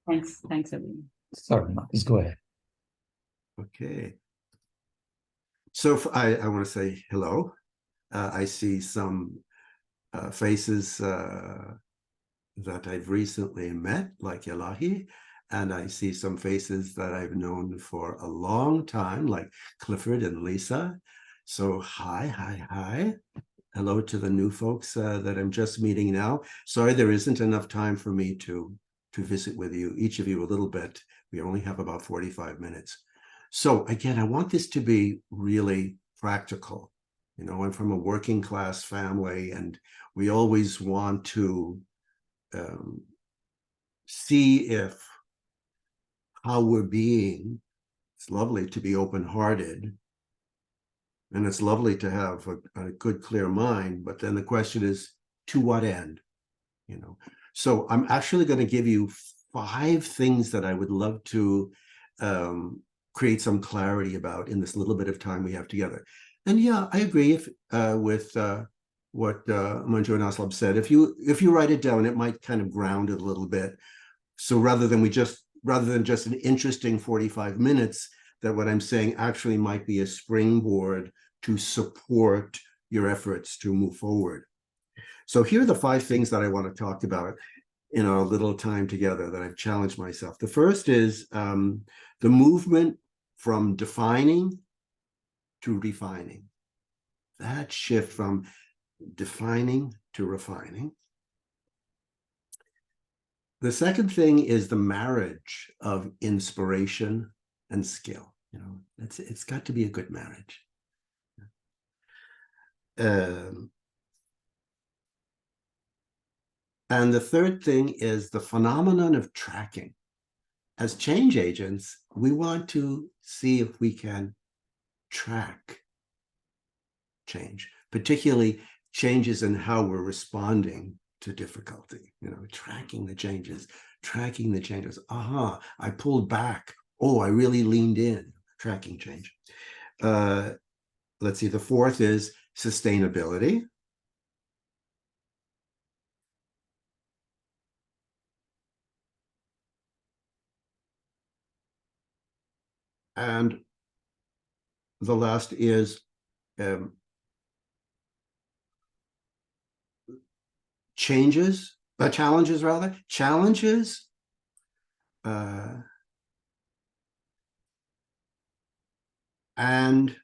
Thanks, everyone. Sorry, Marcus, go ahead. Okay. So I want to say hello. I see some faces that I've recently met, like Elahi, and I see some faces that I've known for a long time, like Clifford and Lisa. So hi. Hello to the new folks that I'm just meeting now. Sorry, there isn't enough time for me to visit with you, each of you a little bit. We only have about 45 minutes. So again, I want this to be really practical. You know, I'm from a working class family, and we always want to see if how we're being. It's lovely to be open-hearted, and it's lovely to have a good, clear mind, but then the question is, to what end? You know, so I'm actually going to give you 5 things that I would love to create some clarity about in this little bit of time we have together. And yeah, I agree with what Manju and Aslab said. If you write it down, it might kind of ground it a little bit. So rather than just an interesting 45 minutes, that what I'm saying actually might be a springboard to support your efforts to move forward. So here are the 5 things that I want to talk about in our little time together that I've challenged myself. The first is the movement from defining to refining. That shift from defining to refining. The second thing is the marriage of inspiration and skill. You know, it's got to be a good marriage. And the third thing is the phenomenon of tracking. As change agents, we want to see if we can track change, particularly changes in how we're responding to difficulty. You know, tracking the changes. Aha, I pulled back. Oh, I really leaned in. Tracking change. Let's see, the fourth is sustainability. And the last is challenges, and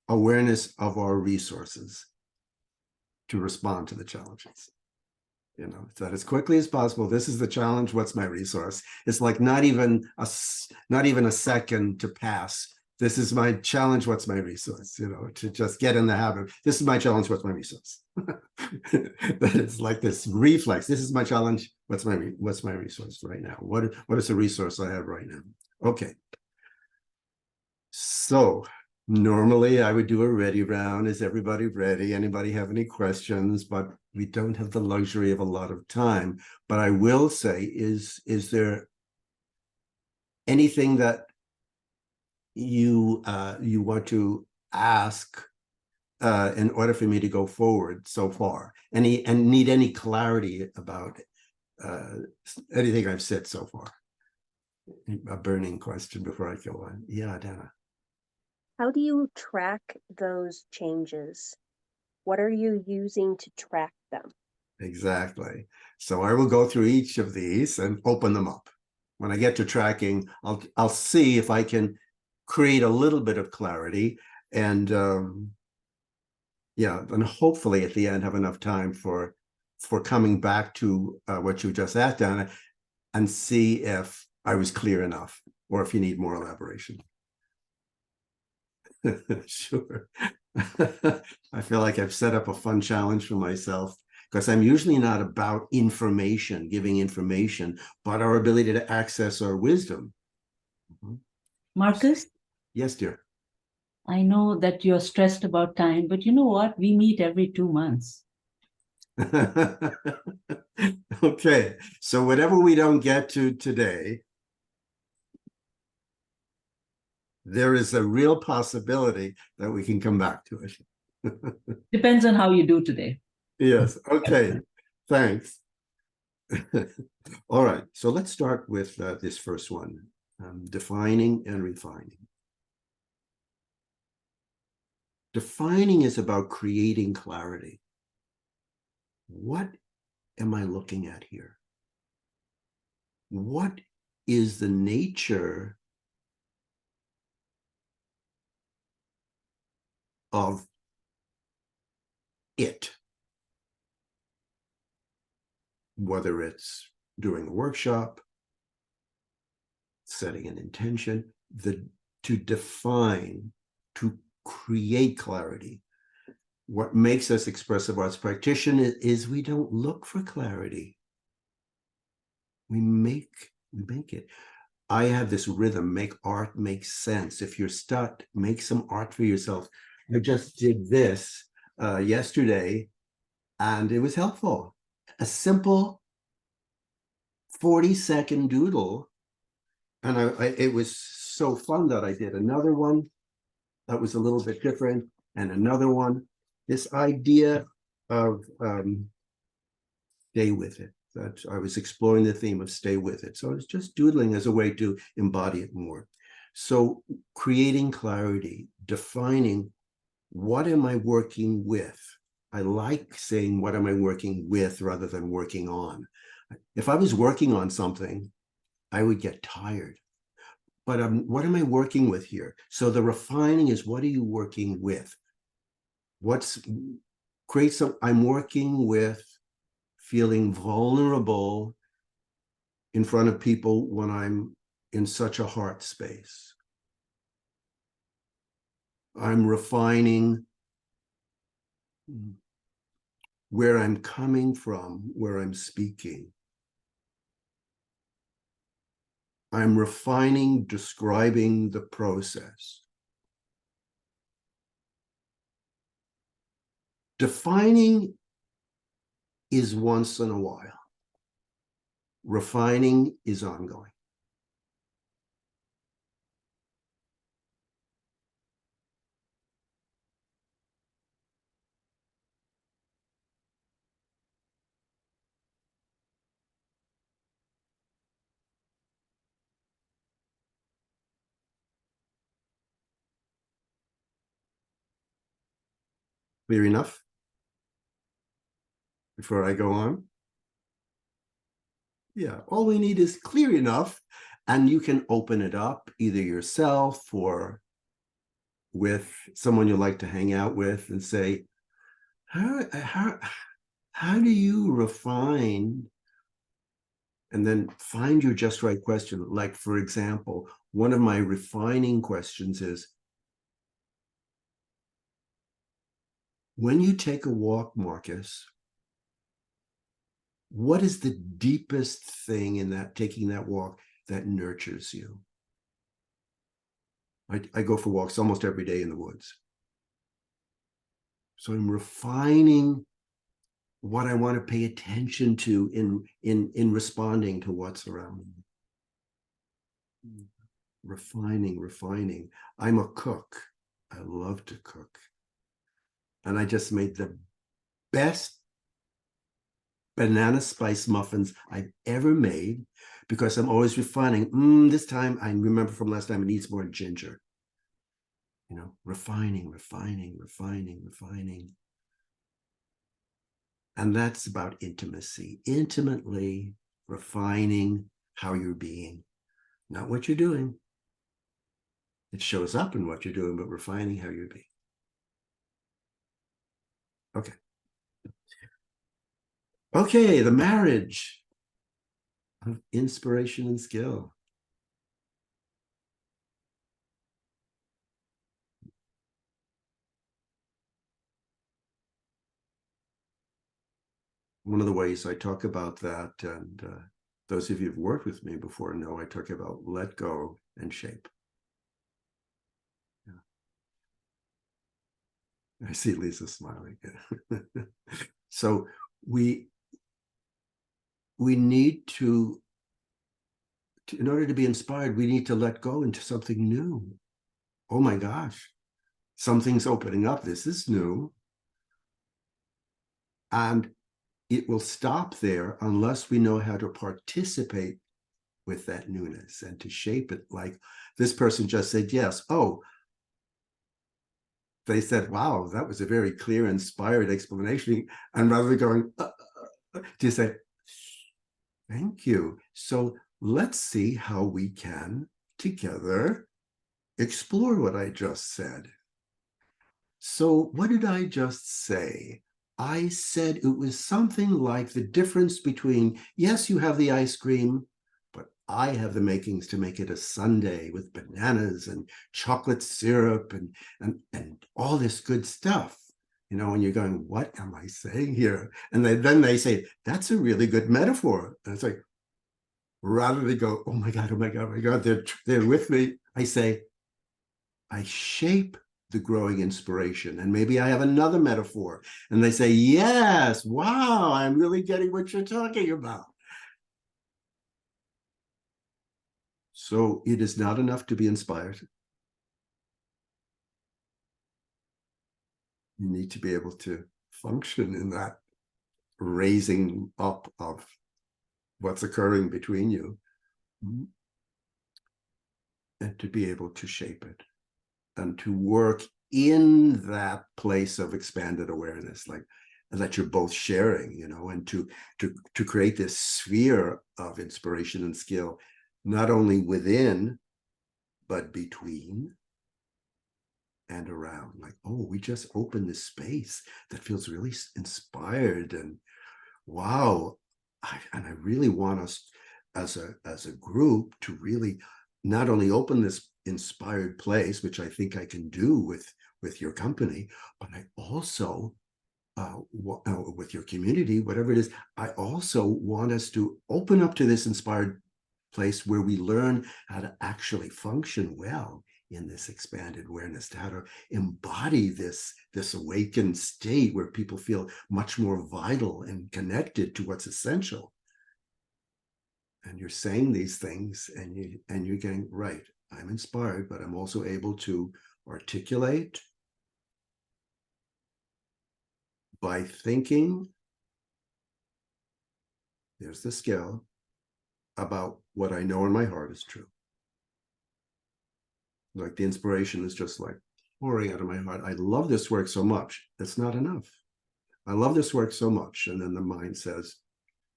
awareness of our resources to respond to the challenges. You know, that as quickly as possible. This is the challenge. What's my resource? It's like not even a second to pass. This is my challenge. What's my resource? You know, to just get in the habit. This is my challenge. What's my resource? But it's like this reflex. This is my challenge. What's my resource right now? What is the resource I have right now? Okay. So normally I would do a ready round. Is everybody ready? Anybody have any questions? But we don't have the luxury of a lot of time. But I will say, is there anything that you want to ask in order for me to go forward so far? And need any clarity about anything I've said so far? A burning question before I go on. Yeah, Dana. How do you track those changes? What are you using to track them? Exactly. So I will go through each of these and open them up. When I get to tracking, I'll see if I can create a little bit of clarity, and yeah, and hopefully at the end have enough time for coming back to what you just asked, Dana, and see if I was clear enough or if you need more elaboration. Sure. I feel like I've set up a fun challenge for myself, because I'm usually not about information, giving information, but our ability to access our wisdom. Marcus? Yes, dear. I know that you're stressed about time, but you know what? We meet every 2 months. Okay, so whatever we don't get to today, there is a real possibility that we can come back to it. Depends on how you do today. Yes, okay, thanks. All right, so let's start with this first one, defining and refining. Defining is about creating clarity. What am I looking at here? What is the nature of it? Whether it's doing a workshop, setting an intention, to define, to create clarity. What makes us expressive arts practitioners is we don't look for clarity. We make it. I have this rhythm, make art make sense. If you're stuck, make some art for yourself. I just did this yesterday, and it was helpful. A simple 40-second doodle. And it was so fun that I did another one that was a little bit different, and another one. This idea of stay with it. That I was exploring the theme of stay with it. So I was just doodling as a way to embody it more. So creating clarity, defining what am I working with? I like saying what am I working with rather than working on. If I was working on something, I would get tired. But what am I working with here? So the refining is, what are you working with? I'm working with feeling vulnerable in front of people when I'm in such a heart space. I'm refining where I'm coming from, where I'm speaking. I'm refining, describing the process. Defining is once in a while. Refining is ongoing. Clear enough before I go on? Yeah, all we need is clear enough, and you can open it up either yourself or with someone you like to hang out with and say, how do you refine, and then find your just right question. Like, for example, one of my refining questions is, when you take a walk, Marcus, what is the deepest thing in that taking that walk that nurtures you? I go for walks almost every day in the woods. So I'm refining what I want to pay attention to in responding to what's around me. Refining. I'm a cook. I love to cook. And I just made the best banana spice muffins I've ever made, because I'm always refining. This time, I remember from last time, it needs more ginger. You know, refining. And that's about intimacy. Intimately refining how you're being, not what you're doing. It shows up in what you're doing, but refining how you're being. Okay. Okay, the marriage of inspiration and skill. One of the ways I talk about that, and those of you who've worked with me before know I talk about let go and shape. Yeah. I see Lisa smiling. So we need to, in order to be inspired, we need to let go into something new. Oh my gosh, something's opening up. This is new. And it will stop there unless we know how to participate with that newness and to shape it. Like this person just said yes. Oh, they said, wow, that was a very clear, inspired explanation. And rather than going, to say, thank you. So let's see how we can together explore what I just said. So what did I just say? I said it was something like the difference between, yes, you have the ice cream, but I have the makings to make it a sundae with bananas and chocolate syrup and all this good stuff. You know, and you're going, what am I saying here? And then they say, that's a really good metaphor. And it's like, rather than go, oh my God, oh my God, oh my God, they're with me. I say, I shape the growing inspiration. And maybe I have another metaphor. And they say, yes, wow, I'm really getting what you're talking about. So it is not enough to be inspired. You need to be able to function in that raising up of what's occurring between you, and to be able to shape it and to work in that place of expanded awareness, like that you're both sharing, you know, and to create this sphere of inspiration and skill, not only within, but between and around. Like, oh, we just opened this space that feels really inspired, and wow, and I really want us as a group to really not only open this inspired place, which I think I can do with your company, but I also with your community, whatever it is, I also want us to open up to this inspired place where we learn how to actually function well in this expanded awareness, to how to embody this awakened state where people feel much more vital and connected to what's essential. And you're saying these things, and you're getting right. I'm inspired, but I'm also able to articulate by thinking. There's the skill about what I know in my heart is true. Like the inspiration is just like pouring out of my heart. I love this work so much. That's not enough. I love this work so much. And then the mind says,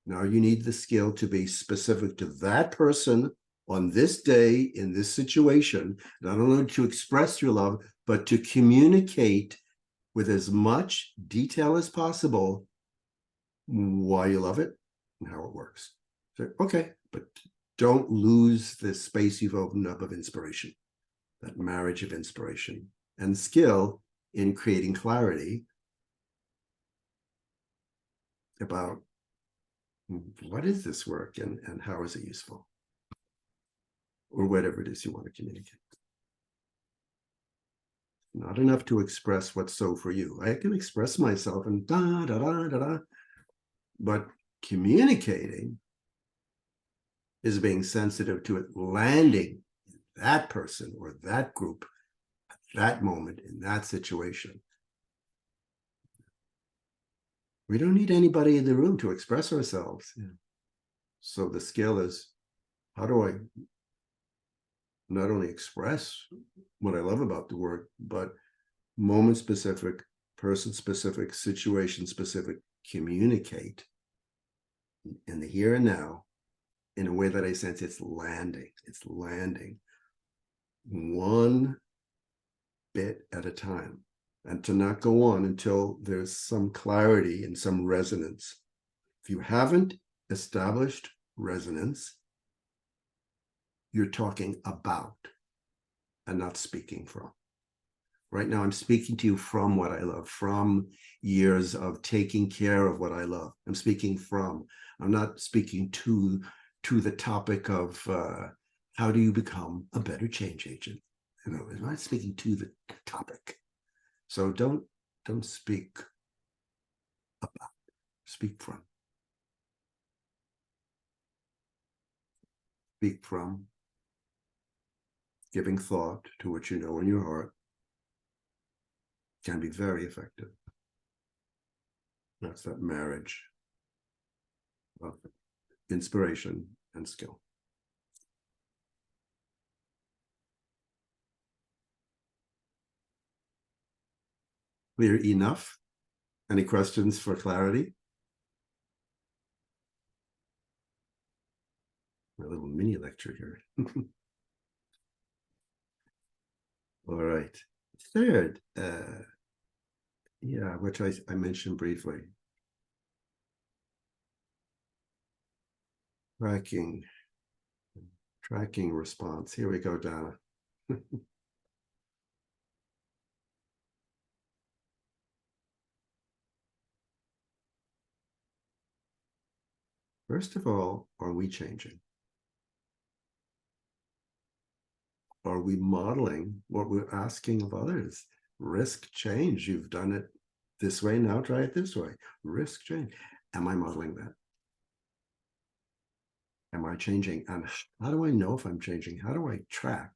now you need the skill to be specific to that person on this day in this situation, not only to express your love, but to communicate with as much detail as possible why you love it and how it works. So, okay, but don't lose this space you've opened up of inspiration, that marriage of inspiration and skill in creating clarity about what is this work and how is it useful, or whatever it is you want to communicate. Not enough to express what's so for you. I can express myself and da da da da da, but communicating is being sensitive to it landing in that person or that group at that moment in that situation. We don't need anybody in the room to express ourselves. Yeah. So the skill is, how do I not only express what I love about the work, but moment specific, person specific, situation specific, communicate in the here and now in a way that I sense it's landing. It's landing one bit at a time, and to not go on until there's some clarity and some resonance. If you haven't established resonance, you're talking about and not speaking from. Right now, I'm speaking to you from what I love, from years of taking care of what I love. I'm speaking from. I'm not speaking to the topic of how do you become a better change agent. You know, I'm not speaking to the topic. So don't speak about. Speak from. Speak from. Giving thought to what you know in your heart can be very effective. That's that marriage of inspiration and skill. Clear enough? Any questions for clarity? A little mini lecture here. All right. Third, yeah, which I mentioned briefly. Tracking response. Here we go, Donna. First of all, are we changing? Are we modeling what we're asking of others? Risk change. You've done it this way, now try it this way. Risk change. Am I modeling that? Am I changing? And how do I know if I'm changing? How do I track?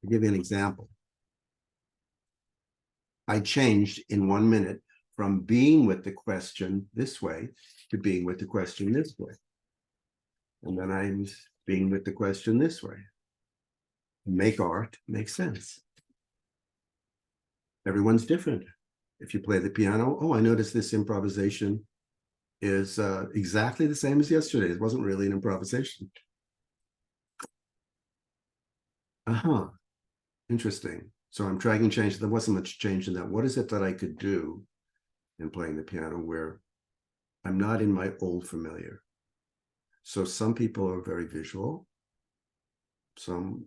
I'll give you an example. I changed in 1 minute from being with the question this way to being with the question this way. And then I'm being with the question this way. Make art make sense. Everyone's different. If you play the piano, oh, I noticed this improvisation is exactly the same as yesterday. It wasn't really an improvisation. Interesting. So I'm tracking change. There wasn't much change in that. What is it that I could do in playing the piano where I'm not in my old familiar? So some people are very visual, some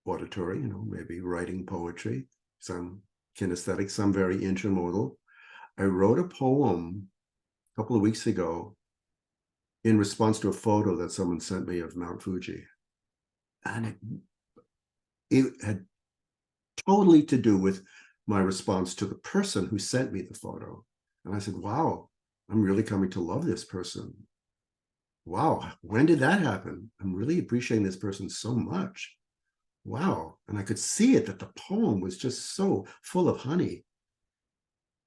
auditory, maybe writing poetry, some kinesthetic, some very intermodal. I wrote a poem a couple of weeks ago in response to a photo that someone sent me of Mount Fuji. And it had totally to do with my response to the person who sent me the photo. And I said, wow, I'm really coming to love this person. Wow, when did that happen? I'm really appreciating this person so much. Wow. And I could see it that the poem was just so full of honey.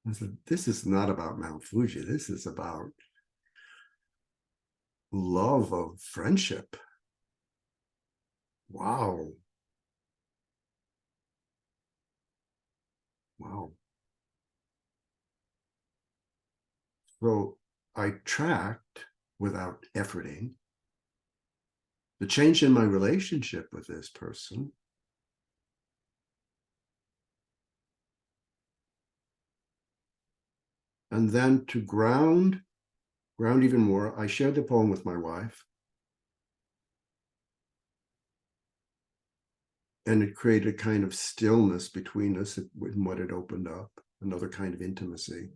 I said, this is not about Mount Fuji. This is about love of friendship. Wow. Wow. So I tracked without efforting the change in my relationship with this person. And then to ground even more, I shared the poem with my wife. And it created a kind of stillness between us in what it opened up, another kind of intimacy.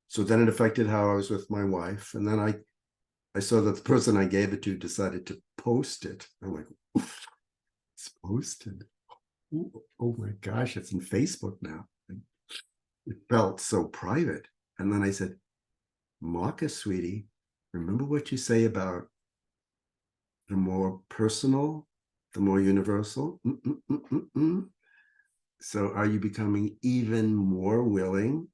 So then it affected how I was with my wife. And then I saw that the person I gave it to decided to post it. I'm like, oof, it's posted. Ooh, oh my gosh, it's in Facebook now. It felt so private. And then I said, Markus, sweetie, remember what you say about the more personal, the more universal? So are you becoming even more willing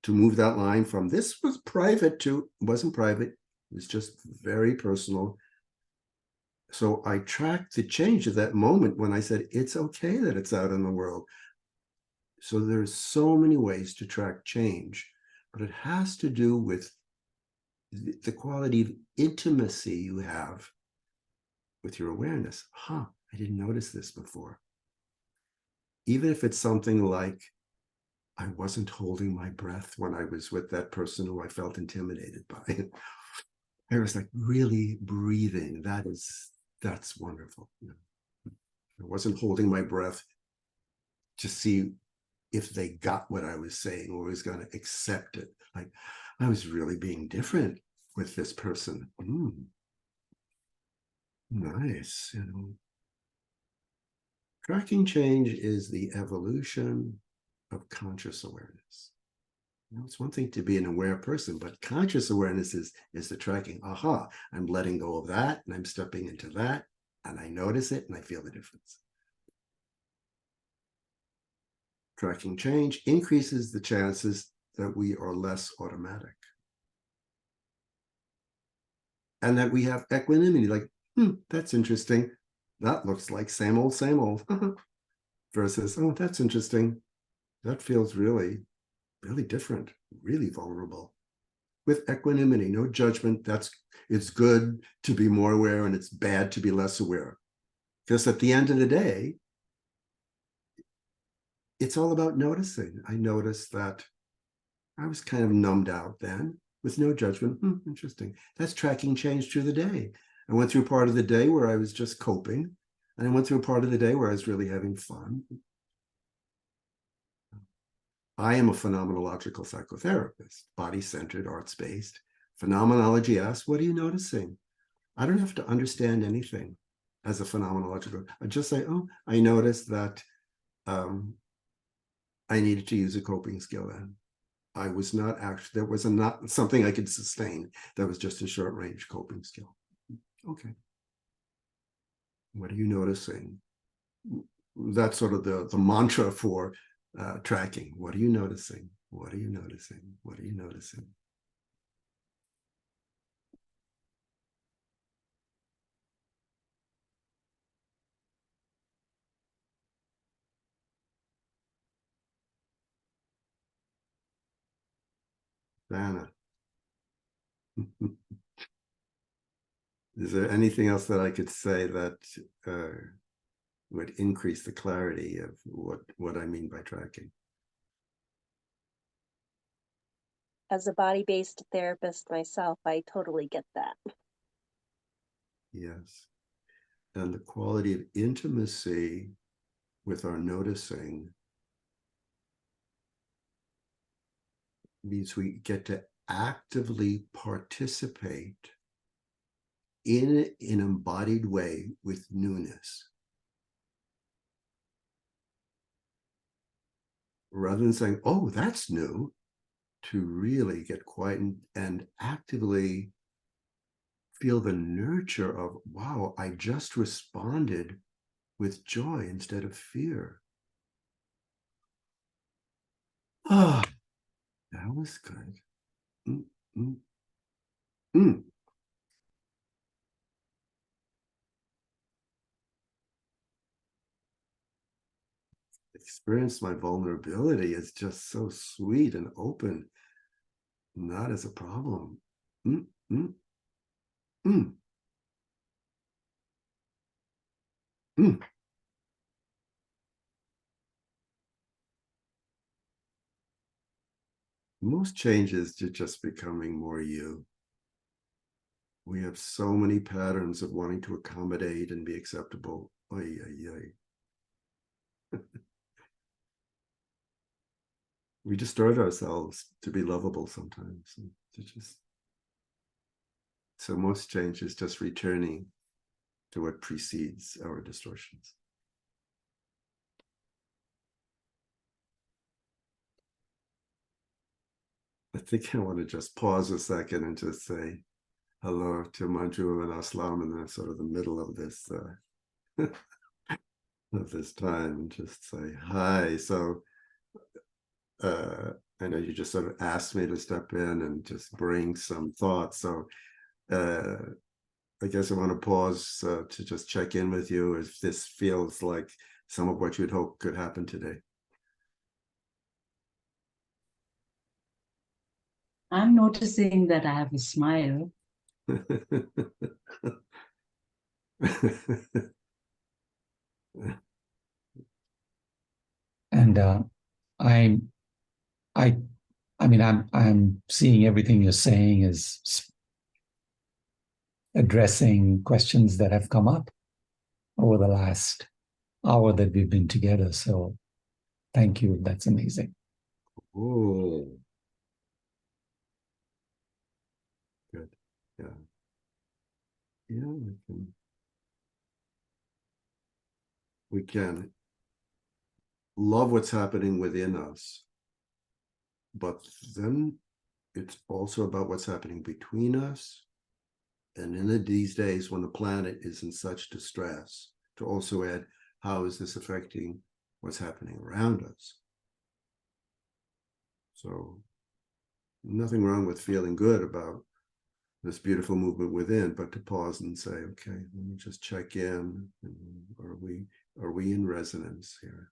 to move that line from this was private to wasn't private, it was just very personal? So I tracked the change at that moment when I said, it's okay that it's out in the world. So there's so many ways to track change, but it has to do with the quality of intimacy you have with your awareness. I didn't notice this before. Even if it's something like, I wasn't holding my breath when I was with that person who I felt intimidated by. I was like really breathing. That's wonderful. I wasn't holding my breath to see if they got what I was saying or was going to accept it. Like I was really being different with this person. Nice. Tracking change is the evolution of conscious awareness. It's one thing to be an aware person, but conscious awareness is the tracking. I'm letting go of that and I'm stepping into that and I notice it and I feel the difference. Tracking change increases the chances that we are less automatic. And that we have equanimity, like, that's interesting. That looks like same old, versus, oh, that's interesting. That feels really, really different, really vulnerable. With equanimity, no judgment. It's good to be more aware and it's bad to be less aware. Because at the end of the day, it's all about noticing. I noticed that I was kind of numbed out then with no judgment. Interesting. That's tracking change through the day. I went through a part of the day where I was just coping, and I went through a part of the day where I was really having fun. I am a phenomenological psychotherapist, body-centered, arts-based. Phenomenology asks, what are you noticing? I don't have to understand anything as a phenomenological. I just say, oh, I noticed that I needed to use a coping skill then. I was not actually, there was not something I could sustain. That was just a short range coping skill. Okay. What are you noticing? That's sort of the mantra for tracking. What are you noticing? What are you noticing? What are you noticing? Anna. Is there anything else that I could say that would increase the clarity of what I mean by tracking? As a body-based therapist myself, I totally get that. Yes. And the quality of intimacy with our noticing means we get to actively participate in an embodied way with newness. Rather than saying, oh, that's new, to really get quiet and actively feel the nurture of, wow, I just responded with joy instead of fear. Ah, oh, that was good. Mm, mm, mm. Experience my vulnerability is just so sweet and open, not as a problem. Mm, mm, mm, mm. Most changes to just becoming more you. We have so many patterns of wanting to accommodate and be acceptable. Oy, oy, oy. We distort ourselves to be lovable sometimes. So most change is just returning to what precedes our distortions. I think I want to just pause a second and just say hello to Manju and Aslam in the sort of the middle of this time, and just say hi. So I know you just sort of asked me to step in and just bring some thoughts. So I guess I want to pause to just check in with you if this feels like some of what you'd hope could happen today. I'm noticing that I have a smile. And I'm seeing everything you're saying as addressing questions that have come up over the last hour that we've been together. So thank you. That's amazing. Oh, good. Yeah. Yeah, we can love what's happening within us, but then it's also about what's happening between us. And in these days when the planet is in such distress, to also add, how is this affecting what's happening around us? So nothing wrong with feeling good about this beautiful movement within, but to pause and say, okay, let me just check in. Are we in resonance here?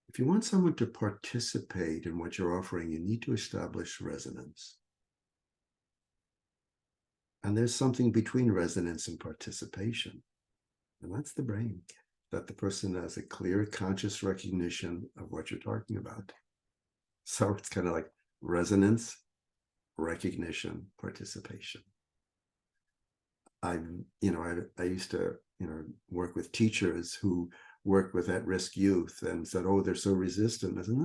If you want someone to participate in what you're offering, you need to establish resonance. And there's something between resonance and participation. And that's the brain, that the person has a clear conscious recognition of what you're talking about. So it's kind of like resonance, recognition, participation. I used to, work with teachers who worked with at-risk youth and said, oh, they're so resistant. I said, no,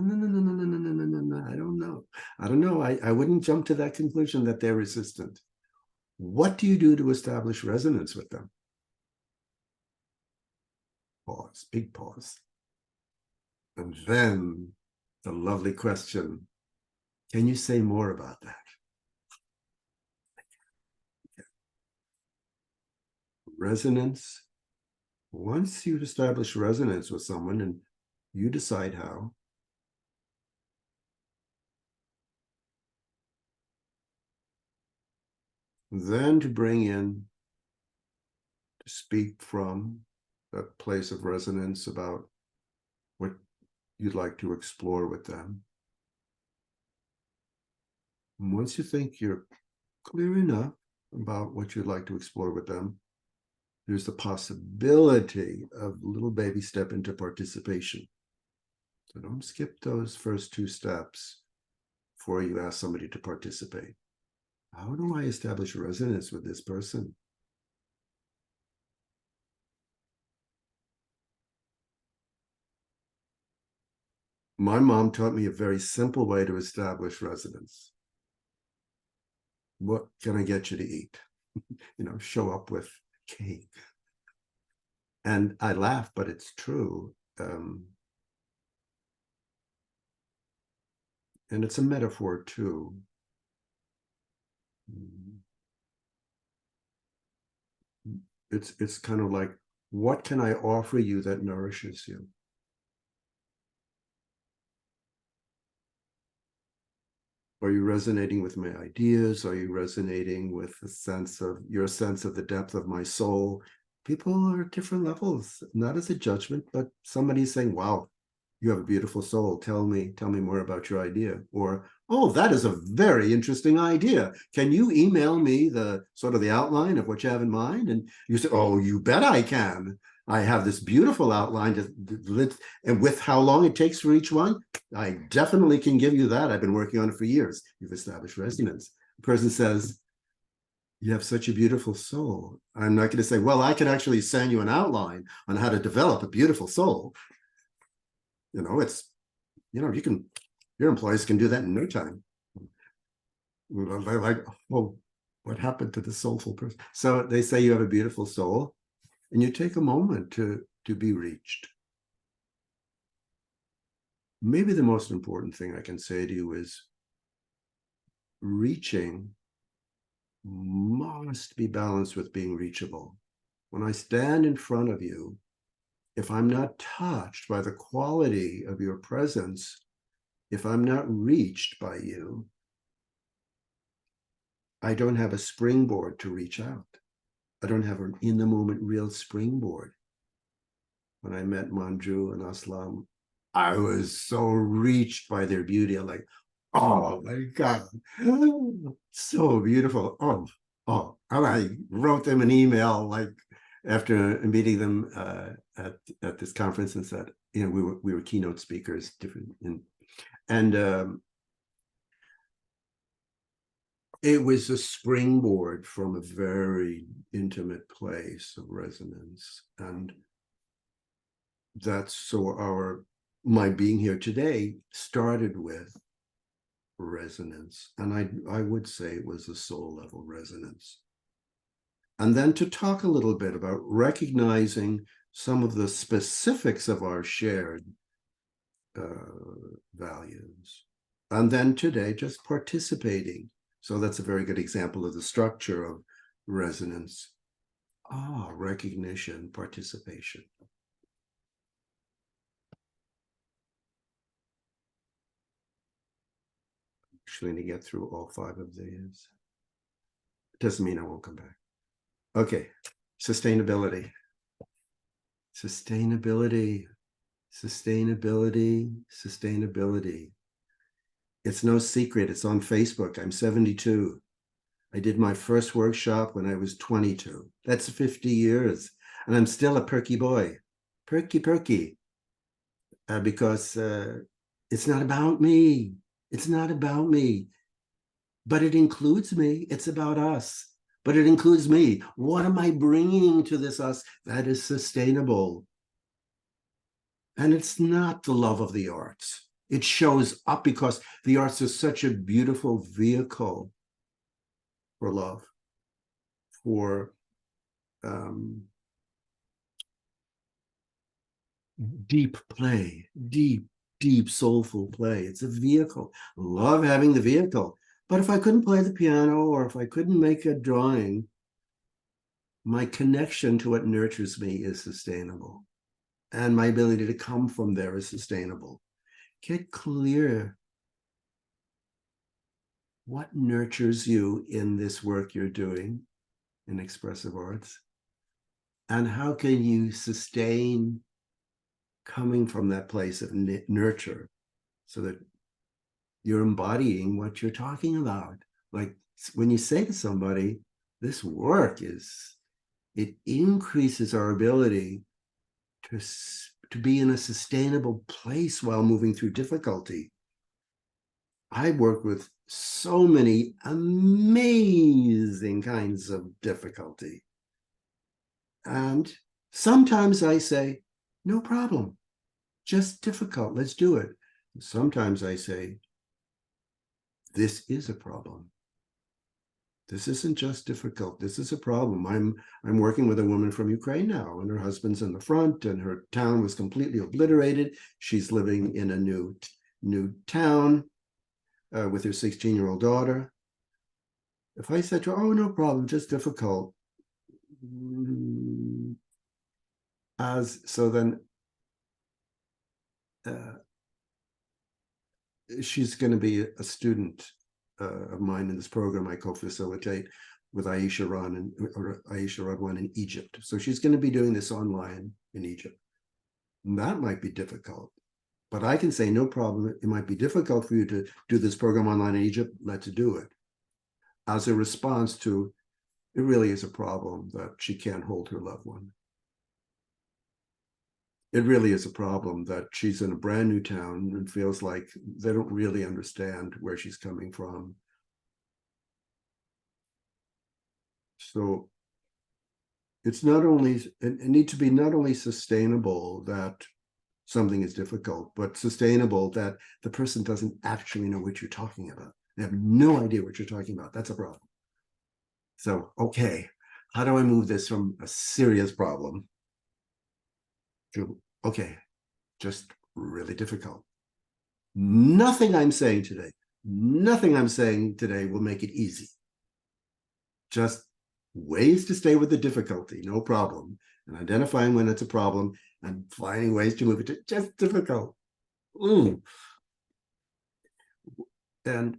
I don't know. I wouldn't jump to that conclusion that they're resistant. What do you do to establish resonance with them? Pause, big pause. And then the lovely question, can you say more about that? Resonance. Once you've established resonance with someone and you decide how, then to bring in, to speak from that place of resonance about what you'd like to explore with them. And once you think you're clear enough about what you'd like to explore with them, there's the possibility of a little baby step into participation. So don't skip those first two steps before you ask somebody to participate. How do I establish resonance with this person? My mom taught me a very simple way to establish resonance. What can I get you to eat? Show up with cake. And I laugh, but it's true. And it's a metaphor too. It's kind of like, what can I offer you that nourishes you? Are you resonating with my ideas? Are you resonating with your sense of the depth of my soul? People are at different levels, not as a judgment, but somebody's saying, wow, you have a beautiful soul. Tell me more about your idea. Or, oh, that is a very interesting idea. Can you email me the sort of the outline of what you have in mind? And you say, oh, you bet I can. I have this beautiful outline, and with how long it takes for each one, I definitely can give you that. I've been working on it for years. You've established resonance. The person says, you have such a beautiful soul. I'm not going to say, well, I can actually send you an outline on how to develop a beautiful soul. Your employees can do that in no time. They're like, well, what happened to the soulful person? So they say you have a beautiful soul, and you take a moment to be reached. Maybe the most important thing I can say to you is reaching must be balanced with being reachable. When I stand in front of you, if I'm not touched by the quality of your presence, if I'm not reached by you, I don't have a springboard to reach out. I don't have an in-the-moment real springboard. When I met Manju and Aslam, I was so reached by their beauty. I'm like, oh my God, so beautiful. Oh, and I wrote them an email like after meeting them at this conference and said, we were keynote speakers, it was a springboard from a very intimate place of resonance. And that's so my being here today started with resonance. And I would say it was a soul level resonance. And then to talk a little bit about recognizing some of the specifics of our shared values. And then today, just participating. So that's a very good example of the structure of resonance. Recognition, participation. actually going to get through all 5 of these. Doesn't mean I won't come back. Okay, sustainability. Sustainability, sustainability, sustainability. It's no secret. It's on Facebook. I'm 72. I did my first workshop when I was 22. That's 50 years. And I'm still a perky boy. Perky. Because it's not about me. It's not about me. But it includes me. It's about us. But it includes me. What am I bringing to this us that is sustainable? And it's not the love of the arts. It shows up because the arts is such a beautiful vehicle for love, for deep play, deep soulful play. It's a vehicle. Love having the vehicle. But if I couldn't play the piano or if I couldn't make a drawing, my connection to what nurtures me is sustainable. And my ability to come from there is sustainable. Get clear what nurtures you in this work you're doing in expressive arts, and how can you sustain coming from that place of nurture so that you're embodying what you're talking about. Like when you say to somebody, this work it increases our ability to be in a sustainable place while moving through difficulty. I work with so many amazing kinds of difficulty. And sometimes I say, no problem, just difficult, let's do it. Sometimes I say, this is a problem. This isn't just difficult, this is a problem. I'm working with a woman from Ukraine now, and her husband's in the front, and her town was completely obliterated. She's living in a new town with her 16-year-old daughter. If I said to her, oh, no problem, just difficult. Then she's going to be a student of mine in this program I co-facilitate with Aisha Radwan in Egypt. So she's going to be doing this online in Egypt. And that might be difficult, but I can say, no problem. It might be difficult for you to do this program online in Egypt. Let's do it. As a response to, it really is a problem that she can't hold her loved one. It really is a problem that she's in a brand new town and feels like they don't really understand where she's coming from. So it's not only, it needs to be not only sustainable that something is difficult, but sustainable that the person doesn't actually know what you're talking about. They have no idea what you're talking about. That's a problem. So, okay, how do I move this from a serious problem to, okay, just really difficult? Nothing I'm saying today will make it easy. Just ways to stay with the difficulty, no problem, and identifying when it's a problem and finding ways to move it to just difficult. And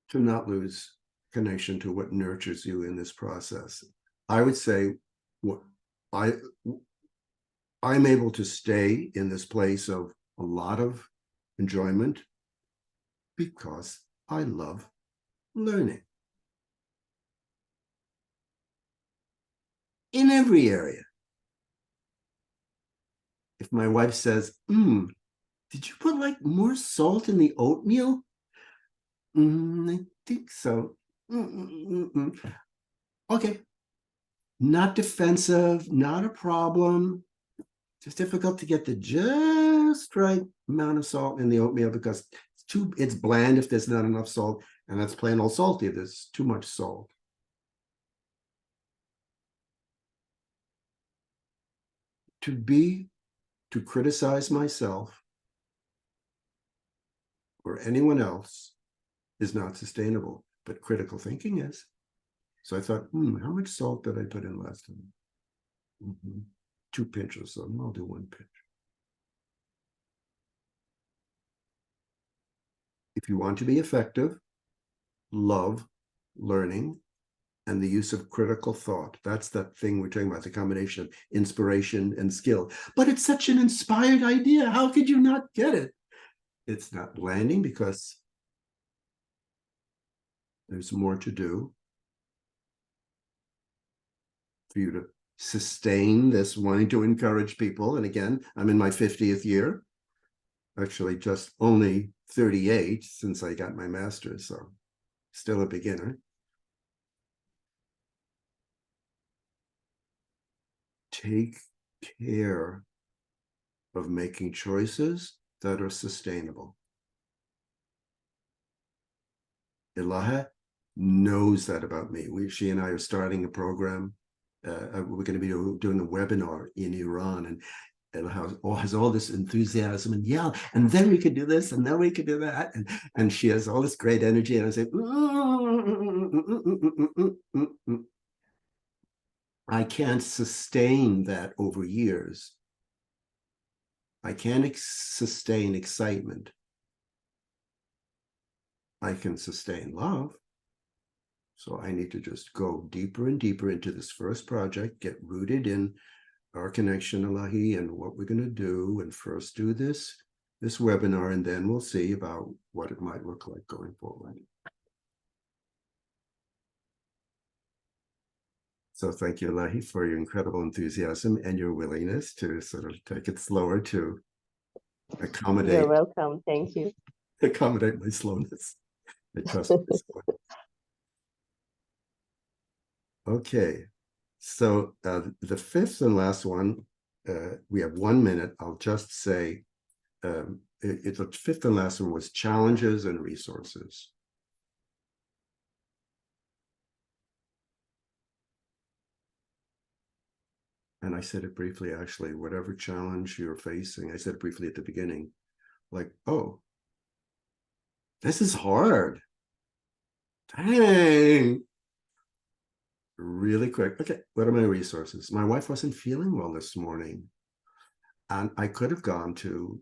to not lose connection to what nurtures you in this process. I would say what I'm able to stay in this place of a lot of enjoyment because I love learning. In every area. If my wife says, did you put like more salt in the oatmeal? I think so. Okay. Not defensive, not a problem. Just difficult to get the just right amount of salt in the oatmeal because it's bland if there's not enough salt, and that's plain old salty if there's too much salt. To criticize myself or anyone else is not sustainable, but critical thinking is. So I thought, how much salt did I put in last time? 2 pinches, so I'll do 1 pinch. if you want to be effective, love learning and the use of critical thought. That's that thing we're talking about, the combination of inspiration and skill. But it's such an inspired idea. How could you not get it? It's not landing because there's more to do for you to sustain this wanting to encourage people. And again, I'm in my 50th year, actually just only 38 since I got my master's, so still a beginner. Take care of making choices that are sustainable. Ilaha knows that about me. She and I are starting a program. We're going to be doing a webinar in Iran, and Ilaha has all this enthusiasm and yeah, and then we could do this, and then we could do that, and she has all this great energy, and I say, I can't sustain that over years. I can't sustain excitement. I can sustain love. So I need to just go deeper and deeper into this first project, get rooted in our connection, Ilahi, and what we're going to do, and first do this webinar, and then we'll see about what it might look like going forward. So thank you, Ilahi, for your incredible enthusiasm and your willingness to sort of take it slower to accommodate. You're welcome. Thank you. Accommodate my slowness. I trust this one. Okay, so the fifth and last one, we have 1 minute. I'll just say the fifth and last one was challenges and resources. And I said it briefly, actually, whatever challenge you're facing, I said it briefly at the beginning, like, oh, this is hard. Dang. Really quick. Okay, what are my resources? My wife wasn't feeling well this morning, and I could have gone to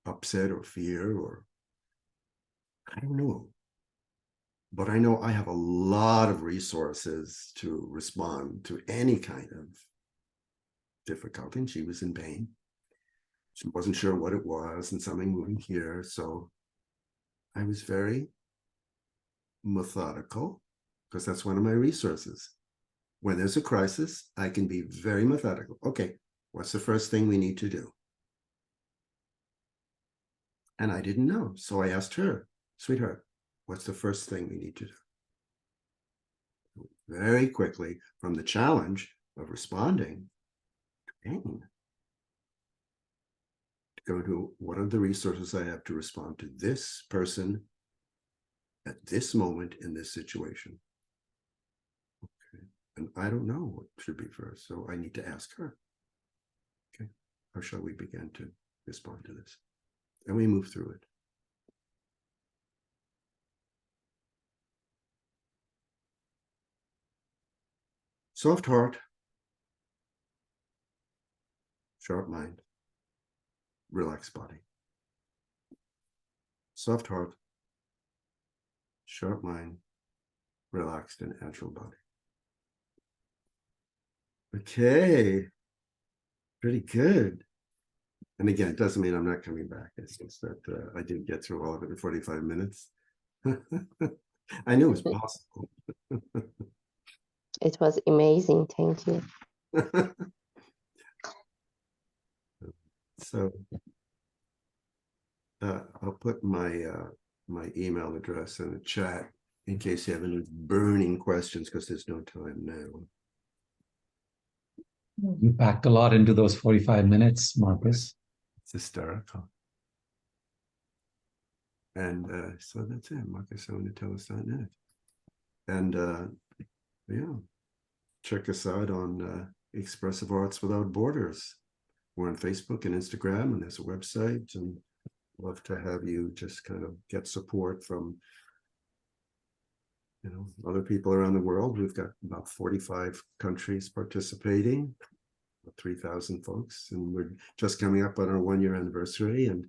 upset or fear, or I don't know. But I know I have a lot of resources to respond to any kind of difficulty. And she was in pain. She wasn't sure what it was, and something moving here. So I was very methodical, because that's one of my resources. When there's a crisis, I can be very methodical. Okay, what's the first thing we need to do? And I didn't know. So I asked her, sweetheart, what's the first thing we need to do? Very quickly, from the challenge of responding to pain, to go to what are the resources I have to respond to this person at this moment in this situation. Okay. And I don't know what should be first, so I need to ask her. Okay, how shall we begin to respond to this? And we move through it. Soft heart, sharp mind, relaxed body. Soft heart, sharp mind, relaxed and agile body. Okay, pretty good. And again, it doesn't mean I'm not coming back. It's just that I didn't get through all of it in 45 minutes. I knew it was possible. It was amazing. Thank you. So I'll put my my email address in the chat in case you have any burning questions, because there's no time now. You packed a lot into those 45 minutes, Markus. It's hysterical. And so that's it. markus@tellus.net. And yeah, check us out on Expressive Arts Without Borders. We're on Facebook and Instagram, and there's a website, and love to have you just kind of get support from, you know, other people around the world. We've got about 45 countries participating, 3,000 folks, and we're just coming up on our 1-year anniversary, and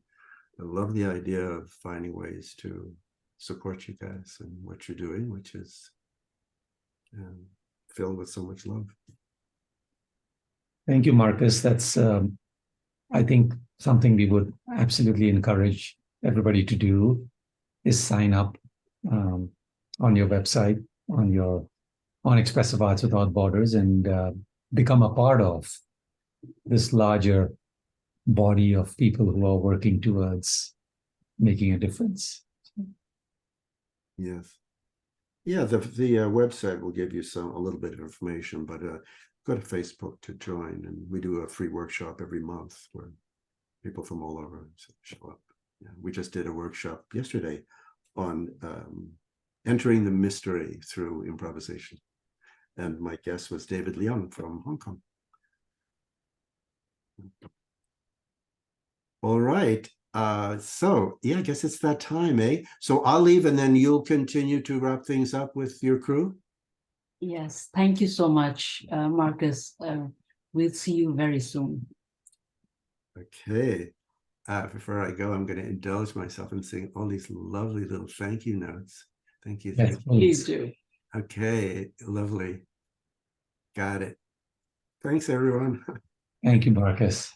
I love the idea of finding ways to support you guys and what you're doing, which is filled with so much love. Thank you, Marcus. That's, I think, something we would absolutely encourage everybody to do is sign up on your website, on Expressive Arts Without Borders, and become a part of this larger body of people who are working towards making a difference. Yes. Yeah, the website will give you a little bit of information, but go to Facebook to join, and we do a free workshop every month where people from all over show up. Yeah, we just did a workshop yesterday on entering the mystery through improvisation, and my guest was David Leung from Hong Kong. All right. So yeah, I guess it's that time, eh? So I'll leave, and then you'll continue to wrap things up with your crew. Yes, thank you so much, Marcus. We'll see you very soon. Okay. Before I go, I'm going to indulge myself in saying all these lovely little thank you notes. Thank you. Yes, Thank you. Please do. Okay, lovely. Got it. Thanks, everyone. Thank you, Marcus.